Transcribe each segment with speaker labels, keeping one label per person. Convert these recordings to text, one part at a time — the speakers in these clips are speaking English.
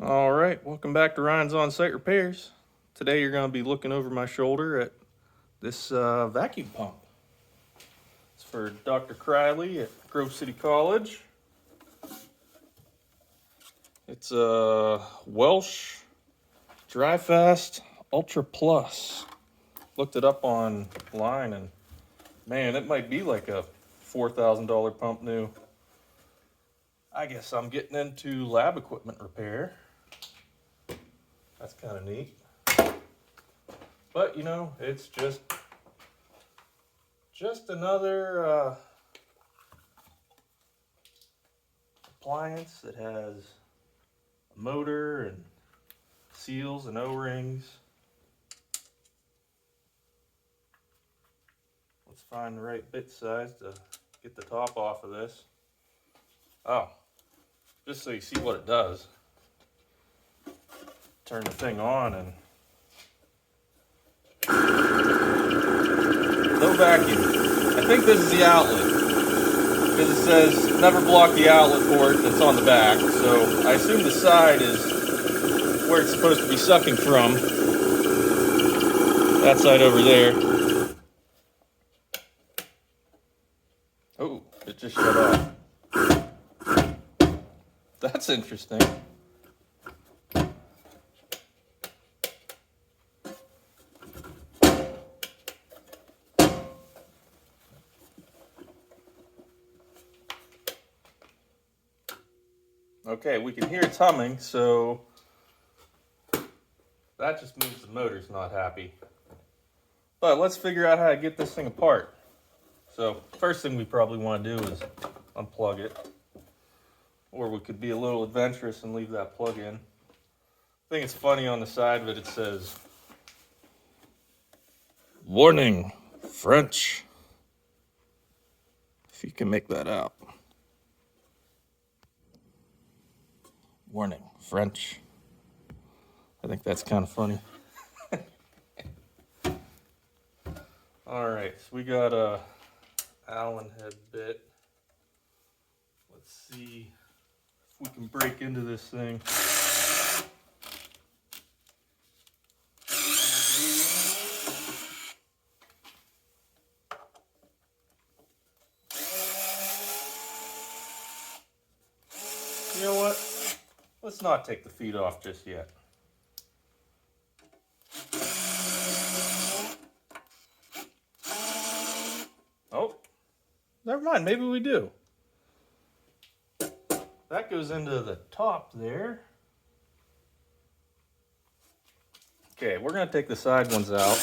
Speaker 1: All right, welcome back to Ryan's On-Site Repairs. Today you're going to be looking over my shoulder at this vacuum pump. It's for Dr. Criley at Grove City College. It's a Welch Dry Fast Ultra Plus. Looked it up online and man, it might be like a $4,000 pump new. I guess I'm getting into lab equipment repair. That's kind of neat. But you know, it's just another appliance that has a motor and seals and O-rings. Let's find the right bit size to get the top off of this. Oh, just so you see what it does. Turn the thing on and no vacuum. I think this is the outlet because it says never block the outlet port that's on the back. So I assume the side is where it's supposed to be sucking from. That side over there. Oh, it just shut off. That's interesting. Okay, we can hear it's humming, so that just means the motor's not happy. But let's figure out how to get this thing apart. So first thing we probably want to do is unplug it. Or we could be a little adventurous and leave that plug in. I think it's funny on the side of it, it says, "Warning, French." If you can make that out. Warning, French. I think that's kind of funny. All right, so we got a Allen head bit. Let's see if we can break into this thing. You know what? Let's not take the feet off just yet. Oh, never mind. Maybe we do. That goes into the top there. Okay, we're going to take the side ones out.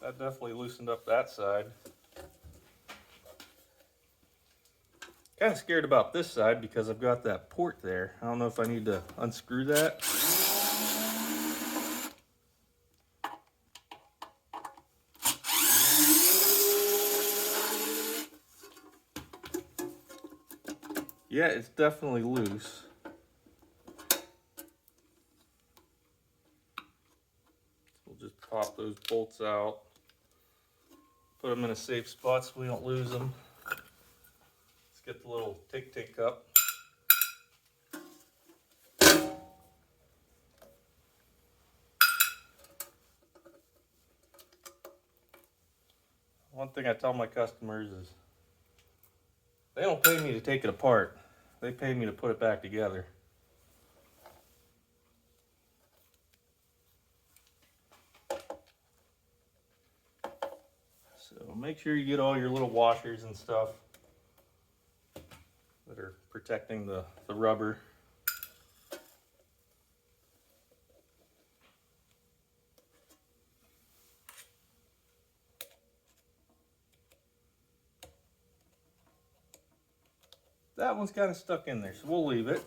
Speaker 1: That definitely loosened up that side. Kind of scared about this side because I've got that port there. I don't know if I need to unscrew that. Yeah, it's definitely loose. We'll just pop those bolts out. Put them in a safe spot so we don't lose them. Let's get the little tick up. One thing I tell my customers is they don't pay me to take it apart. They pay me to put it back together. So make sure you get all your little washers and stuff that are protecting the rubber. That one's kind of stuck in there, so we'll leave it.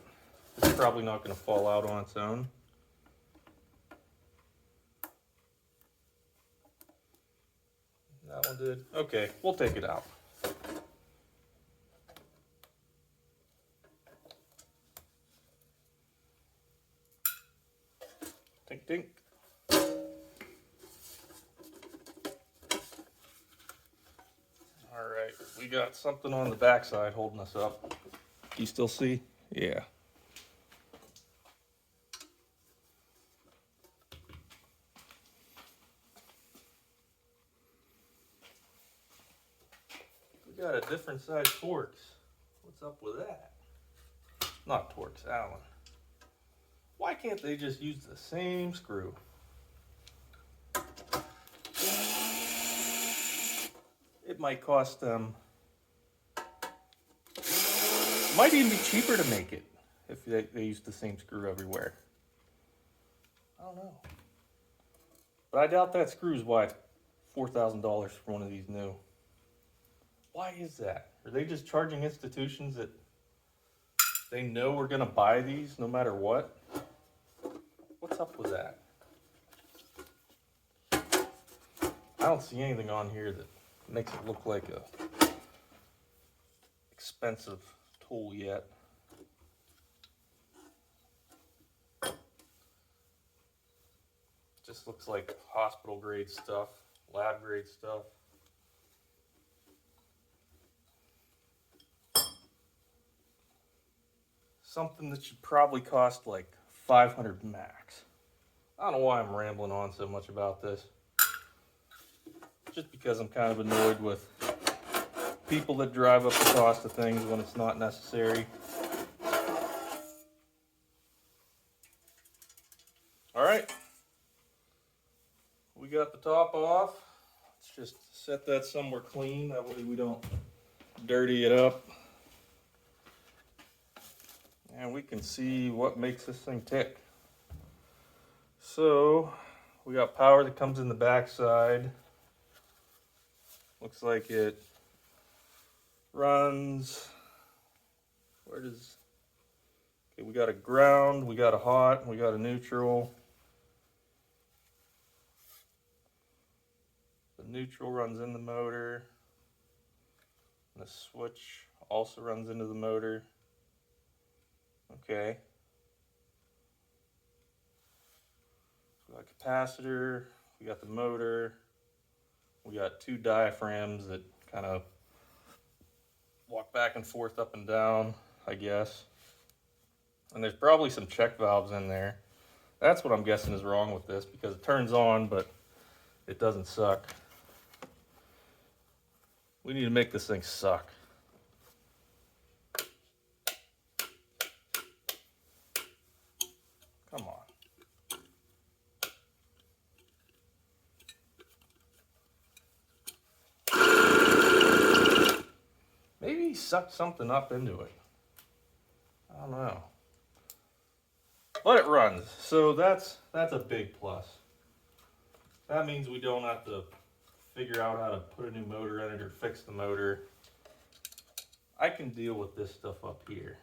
Speaker 1: It's probably not going to fall out on its own. That one did. Okay, we'll take it out. Tink, tink. All right. we got something on the backside holding us up. Do you still see? Yeah. We got a different size Torx. What's up with that? Not Torx, Allen. Why can't they just use the same screw? It might cost them, might even be cheaper to make it if they use the same screw everywhere. I don't know. But I doubt that screw's why $4,000 for one of these new. Why is that? Are they just charging institutions that they know we're going to buy these no matter what? What's up with that? I don't see anything on here that makes it look like a expensive tool yet. Just looks like hospital grade stuff, lab grade stuff. Something that should probably cost like $500 max. I don't know why I'm rambling on so much about this. Just because I'm kind of annoyed with people that drive up the cost of things when it's not necessary. All right. We got the top off. Let's just set that somewhere clean. That way we don't dirty it up. And we can see what makes this thing tick. So we got power that comes in the back side. Looks like it runs, where does, okay, we got a ground, we got a hot, we got a neutral. The neutral runs in the motor. And the switch also runs into the motor. Okay. So we got a capacitor, we got the motor, we got two diaphragms that kind of walk back and forth up and down, I guess. And there's probably some check valves in there. That's what I'm guessing is wrong with this, because it turns on, but it doesn't suck. We need to make this thing suck. Come on. Maybe he sucked something up into it. I don't know. But it runs, so that's a big plus. That means we don't have to figure out how to put a new motor in it or fix the motor. I can deal with this stuff up here.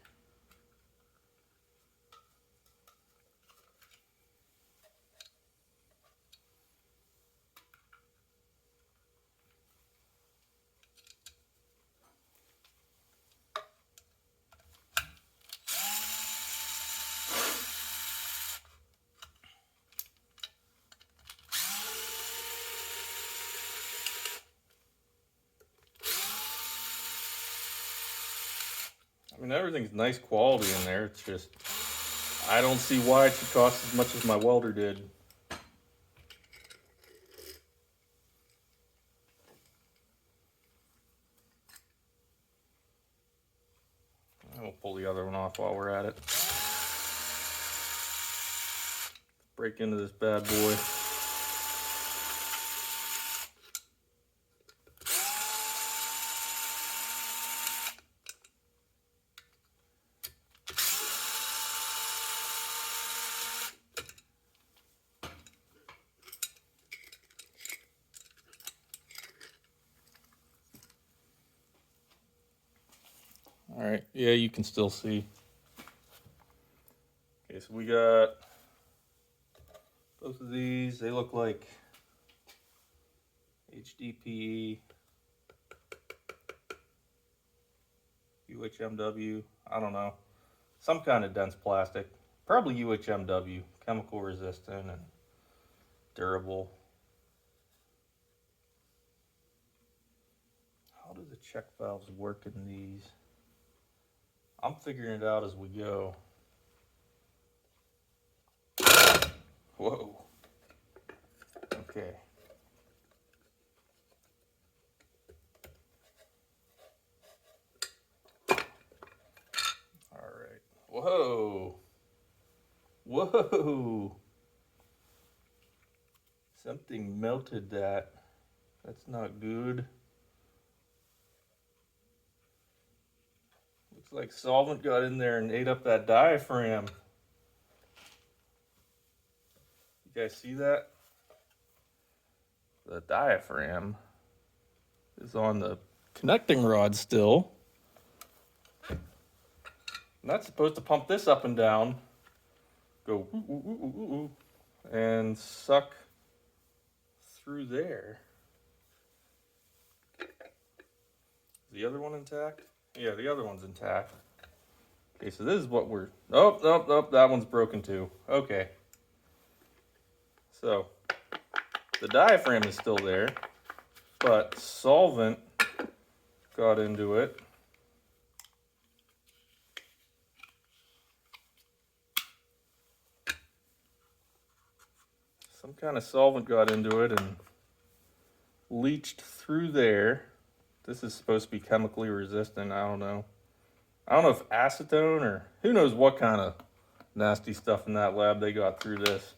Speaker 1: I mean, everything's nice quality in there. It's just, I don't see why it should cost as much as my welder did. We'll pull the other one off while we're at it. Break into this bad boy. All right, yeah, you can still see. Okay, so we got both of these. They look like HDPE, UHMW, I don't know. Some kind of dense plastic. Probably UHMW, chemical resistant and durable. How does the check valves work in these? I'm figuring it out as we go. Whoa. Okay. All right. Whoa. Whoa. Something melted that. That's not good. Looks like solvent got in there and ate up that diaphragm. You guys see that? The diaphragm is on the connecting rod still. And that's supposed to pump this up and down, go ooh, ooh, ooh, ooh, ooh, and suck through there. Is the other one intact? Yeah, the other one's intact. Okay, so this is what we're... Oh, that one's broken too. Okay. So, the diaphragm is still there, but solvent got into it. Some kind of solvent got into it and leached through there. This is supposed to be chemically resistant. I don't know. I don't know if acetone or who knows what kind of nasty stuff in that lab they got through this.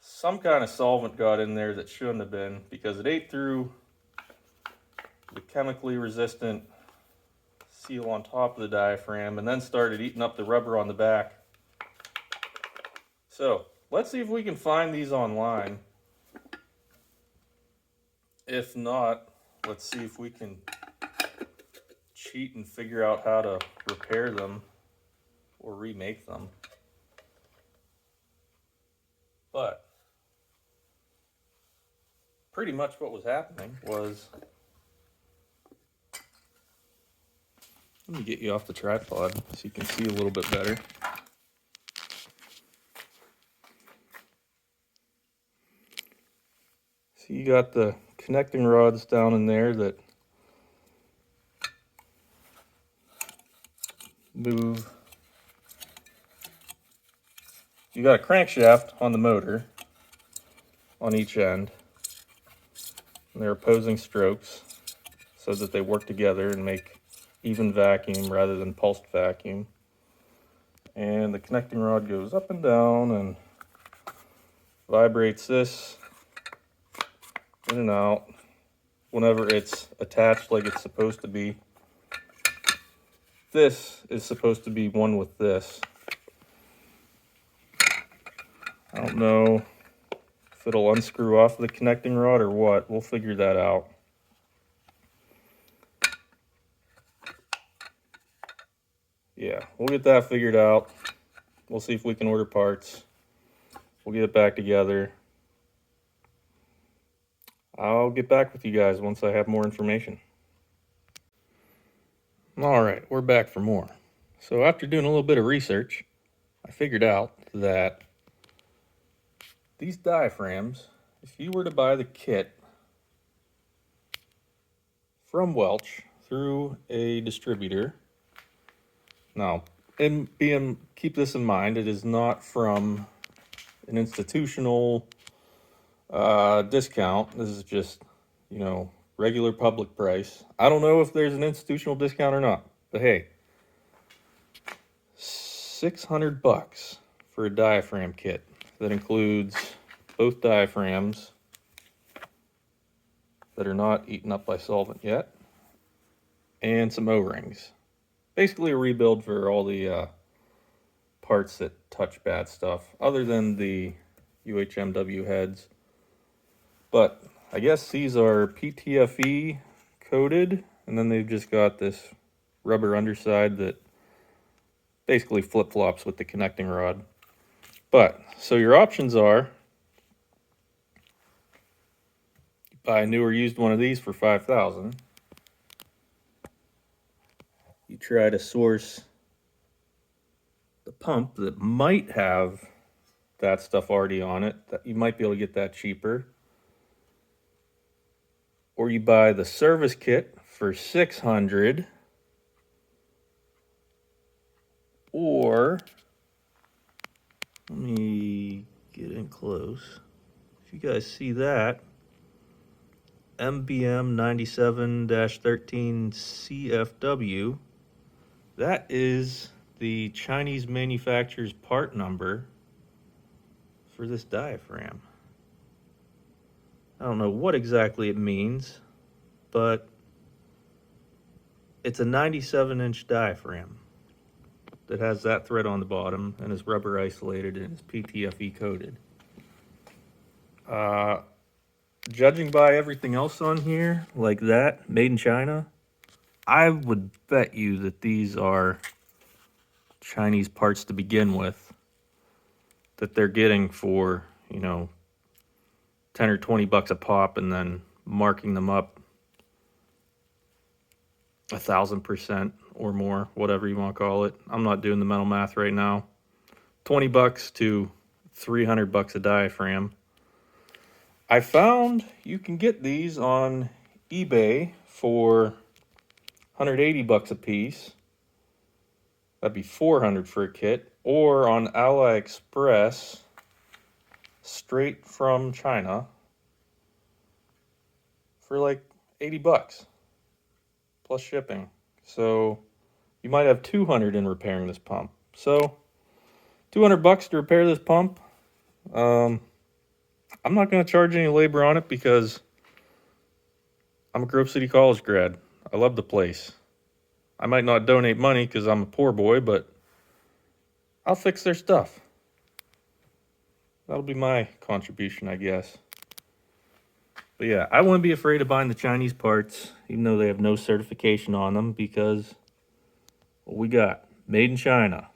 Speaker 1: Some kind of solvent got in there that shouldn't have been because it ate through the chemically resistant seal on top of the diaphragm and then started eating up the rubber on the back. So let's see if we can find these online. If not, let's see if we can cheat and figure out how to repair them or remake them. But pretty much what was happening was, let me get you off the tripod so you can see a little bit better. So you got the connecting rods down in there that move. You got a crankshaft on the motor on each end, and they're opposing strokes so that they work together and make even vacuum rather than pulsed vacuum. And the connecting rod goes up and down and vibrates this in and out whenever it's attached like it's supposed to be. This is supposed to be one with this. I don't know if it'll unscrew off the connecting rod or what. We'll figure that out. Yeah, we'll get that figured out. We'll see if we can order parts. We'll get it back together. I'll get back with you guys once I have more information. All right, we're back for more. So after doing a little bit of research, I figured out that these diaphragms, if you were to buy the kit from Welch through a distributor, now, keep this in mind, it is not from an institutional discount. This is just, regular public price. I don't know if there's an institutional discount or not, but hey, $600 for a diaphragm kit that includes both diaphragms that are not eaten up by solvent yet, and some O-rings. Basically a rebuild for all the parts that touch bad stuff, other than the UHMW heads. But I guess these are PTFE coated, and then they've just got this rubber underside that basically flip-flops with the connecting rod. But, so your options are, you buy a new or used one of these for $5,000. You try to source the pump that might have that stuff already on it, that you might be able to get that cheaper. Or or you buy the service kit for $600, or let me get in close. If you guys see that, MBM 97-13 CFW, that is the Chinese manufacturer's part number for this diaphragm. I don't know what exactly it means, but it's a 97-inch diaphragm that has that thread on the bottom and is rubber isolated and is PTFE coated. Judging by everything else on here, like that, made in China, I would bet you that these are Chinese parts to begin with, that they're getting for, 10 or 20 bucks a pop, and then marking them up 1,000% or more, whatever you want to call it. I'm not doing the mental math right now. 20 bucks to 300 bucks a diaphragm. I found you can get these on eBay for 180 bucks a piece. That'd be 400 for a kit, or on AliExpress straight from China for like 80 bucks plus shipping. So you might have 200 in repairing this pump. So 200 bucks to repair this pump. I'm not going to charge any labor on it because I'm a Grove City College grad. I love the place. I might not donate money because I'm a poor boy, but I'll fix their stuff. That'll be my contribution, I guess. But yeah, I wouldn't be afraid of buying the Chinese parts, even though they have no certification on them, because what we got? Made in China.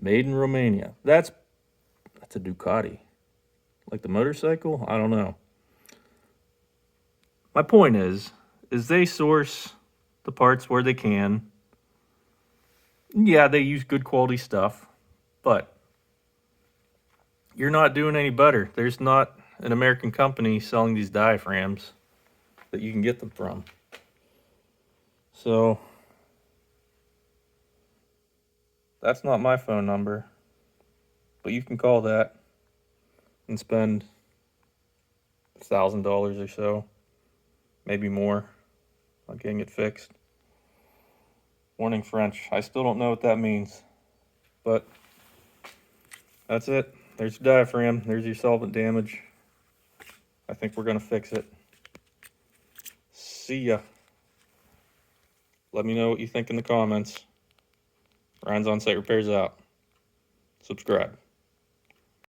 Speaker 1: Made in Romania. That's a Ducati. Like the motorcycle? I don't know. My point is they source the parts where they can. Yeah, they use good quality stuff, but you're not doing any better. There's not an American company selling these diaphragms that you can get them from. So that's not my phone number, but you can call that and spend $1,000 or so, maybe more, on getting it fixed. Warning French. I still don't know what that means, but that's it. There's your diaphragm. There's your solvent damage. I think we're going to fix it. See ya. Let me know what you think in the comments. Ryan's On Site Repairs out. Subscribe.